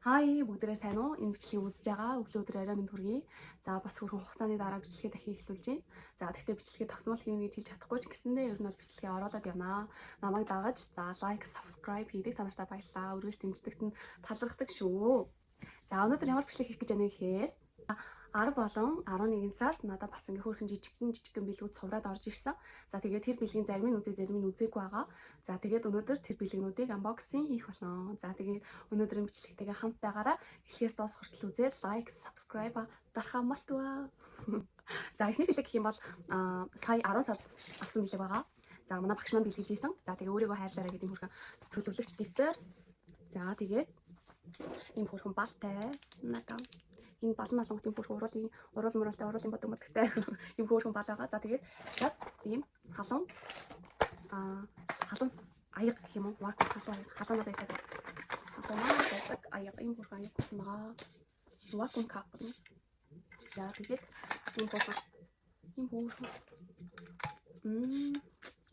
Хай бүгдээрээ сайн уу? Энэ бичлэгийг үзэж байгаа өглөө өдөр арай минь хүргэе. За бас хүрхэн хугацааны дараа бичлэгээ дахин эхлүүлж байна. За тэгтээ бичлэгээ тогтмол хийнэ гэж хэлж чадахгүй ч гэсэндээ ер нь бол бичлэгээ оруулаад явнаа. Намайг дагаж за лайк, subscribe хийдэг та нартай баярлалаа. Өргөж дэмждэгт нь талархдаг шүү. За өнөөдөр ямар бичлэг хийх гэж байна вэ гэхээр 10 болон 11 сард надад бас ингээ хөөрхөн жижигхэн бэлгүүд цувраад орж ирсэн. За тэгээд тэр бэлгийн зарим нь үзээ, зарим нь үзээгүй байгаа. За тэгээд өнөөдөр тэр бэлгэнүүдийг unboxing хийх болно. За тэгээд өнөөдрийн бичлэгтэйгээ хамт байгаараа эхлээс дуус хүртэл үзээд лайк, subscribe дарахаа мартаваа. За эхний бэлэг гэх юм бол сая 10 сард авсан бэлэг байгаа. За манай багш маань бэлгэлж ийсэн. За тэгээд өөрийгөө хайрлаарай гэдэг юм хөрхөн төлөвлөгч дэвтэр. За тэгээд ийм хөрхөн балтай накам энэ балан алонгот юм хөрхөн уруулын бодог модогтай юм хөрхөн бал байгаа. За тэгээд ийм халуун аяг гэх юм уу? Халуунаад байдаг. Аяг ийм хөрхөн аяг гэсэн байгаа. Вакуум кап. За тэгээд ийм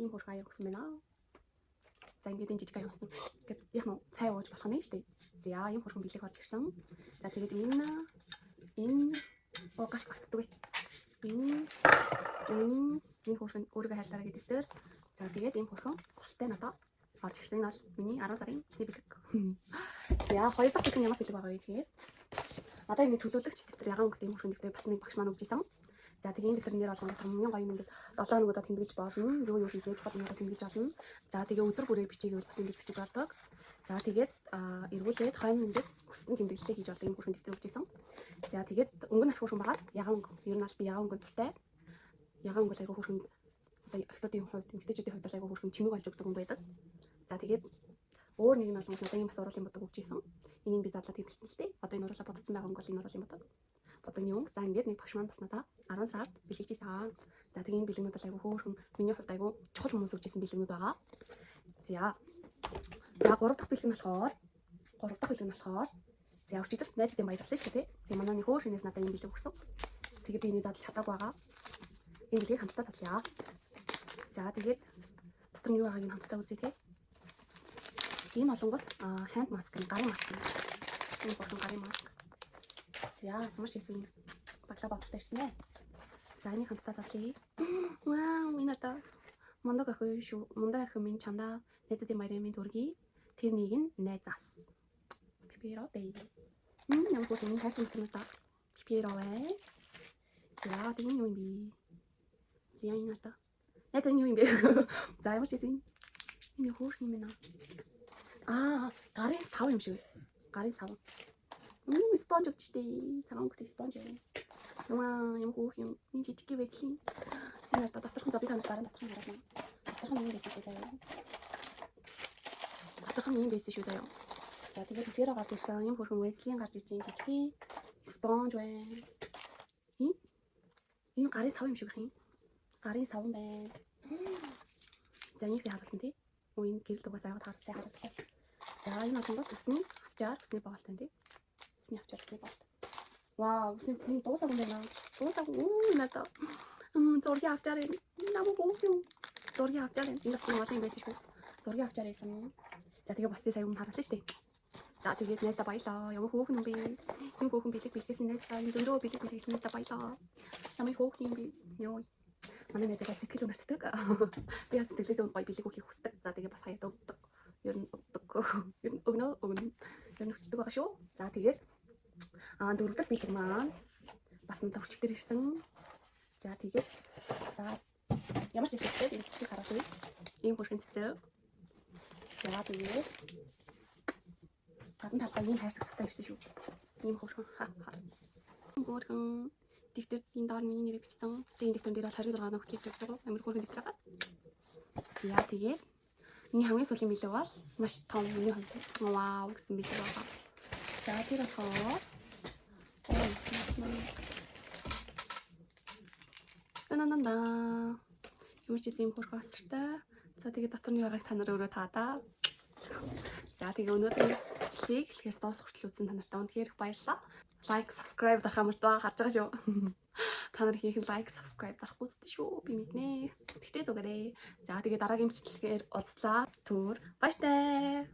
хөрхөн аяг гэсэн байна. За ингээд энэ жижиг аяг ингээд яг нь цай ууж болох нь шүү дээ. За ийм хөрхөн бэлэг орж ирсэн. За тэгээд энэ гаш багтдаг. Энэ хөрхөн өөрийгөө хайрлаарай гэдэг дээр. За тэгээд ийм хөрхөн болтой надад орж ирсэн. Энэ бол миний 10 сарын бэлэг. За хоёр дахь бэлэг ямар бэлэг байгаа вэ гэхээр надад ингэ төлөвлөгч дэвтэр ягаан өнгөтэй ийм хөрхөн дэвтэр бас нэг багш маань өгч ирсэн. За тэгээд энэ дэвтэр нэр болгон хамгийн гоё юм ингээд 7 хоногудаа тэмдэглэж болно. Юу хийж болно тэмдэглэж болно. За тэгээд өдөр бүрээр бичээгээ бас ингэж бичиж болдог. За тэгээд эргүүлээд хойно ингээд өссөн тэмдэглэлээ хийж болдог ийм хөрхөн дэвтэр өгч ирсэн. За тэгээд өнгө нас хөрхөн байгаа. Ягаан өнгө. Ер нь аль би ягаан өнгөнд дуртай. Ягаан өнгө айгу хөрхөн одоо ихтодын хувьд, эмэгтэйчүүдийн хувьд айгу хөрхөн чимэг олж өгдөг юм байдаг. За тэгээд өөр нэг нь бол надад ийм бас уруулын бодог өгч ирсэн. Энийг би задлаад хэлсэн л дээ. Одоо энэ уруулаа бодсон байгаа өнгө бол энэ уруулын бодог. Бодогны өнгө. За ингээд нэг багш маань бас надад 10 сард бэлгэж ирсэн. За тэгээд энэ бэлгэнүүд бол айгу хөөрхөн миний хувьд айгу чухал хүмүүс өгч ирсэн бэлгэнүүд байгаа. За 3 дахь бэлэг нь болохоор за өчигдөр найзтай баярлалаа шүү дээ. Тэгээ манай нэг өөр шинээс надад энэ бэлэг өгсөн. Тэгээ би энийг задлж чадаагүй байгаа. Энэ бэлгийг хамтдаа задлаа. За тэгээд дотор нь юу байгааг нь хамтдаа үзье те. Энэ олонгот ханд маск, гарын маск. Энэ болон гарын маск. За ямар ч хэсэг баглаа бодлоо ирсэн ээ. За энийг хамтдаа задлаа. Вау, энэ одоо мундаг ах шүү. Мундаг ах минь чамдаа найзтай баярын минь төргий. Тэрнийг нь найзаас. Пипиро бэй. Ямар ч юм хайсан юм та. Пипиро бай. За тийм юм би. За энэ одоо. Найз нь юу юм бэ? За ямар ч юм. Энэ хөөх юм байна. Гарын сав юм шиг. Гарын сав. Спонж өгчтэй. Цагаан өнгөтэй спонж юм. Ямар хөөх юм. Энэ жижиг байдлын. Энэ одоо доторхон за би танаас дараа доторхон хараад. Доторхон юм байсан шүү заяа. Доторхон юм байсан шүү заяа. За тэгээд тэр гарч ирсэн юм хөрхөн вэслийн гарч иж жижигхэн спонж байна. Энэ гарын сав юм шиг их юм. Гарын сав байна. За энийг харуулсан тий. Энэ гэрэл угаас аягаад харуулсан харуулсан. За энэ бол усны авчаар усны боолтой тий. Усны авчаар усны боолт. Вау, усны дуусаагүй байна. Дуусаагүй надаа. Зургийн авчаар энэ намайг өөх юм. Зургийн авчаар энэ бол юм байсан шүү. Зургийн авчаар байсан. За тэгээ бас сая өмнө харуулсан шүү дээ. За тэгээд найзтай баялаа. Ямар хөөхөн юм бэ? Энэ хөөхөн бэлэг бэлгээсэн найзтай энэ зөндөө бэлэг бэлгээсэн найзтай баялаа. Намайг хөөхөн юм би. Йоо. Манай найзаа сэтгэл өнөртдөг. Би бас сэтгэлээс өн гоё бэлэг өгөхийг хүсдэг. За тэгээд бас хаяад өгдөг. Ер нь өгнө. Ер нь өчтдөг байгаа шүү. За тэгээд дөрөв дахь бэлэг маань бас надад өчтөр ирсэн. За тэгээд ямар ч зүйл энэ цэцгийг харуулъя. Ийм хөрхөн цэцэг. За тэгээд гадна талбай ийм хайрцаг савтай ирсэн шүү. Ийм хөрхөн хөөрхөн дэвтэр энэ доор миний нэрийг бичсэн. Тэгээд дэвтэр дээр бол 26 ногт хэвчэж байгаа. Амар хөөрхөн дэвтэр байгаа. За тэгээд миний хамгийн сүүлийн бэлэг бол маш том миний хувьд вау гэсэн бэлэг байгаа. За тэр болохоор юу ч юм хөрхөн асартай. За тэгээд дотор нь байгааг та нар өөрөө таадаа. За тэгээ өнөөдрийн бичлэгийг эхлээс дуус хүртэл үзсэн та нартай үнэхээр их баярлалаа. Лайк, subscribe дарахаа мартаа харж байгаа шүү. Та нар хийх лайк, subscribe дарах гүйцэтгэж шүү. Би мэднэ. Тэгтээ зүгээрээ. За тэгээ дараагийн бичлэгээр уулзлаа. Түр баяртай.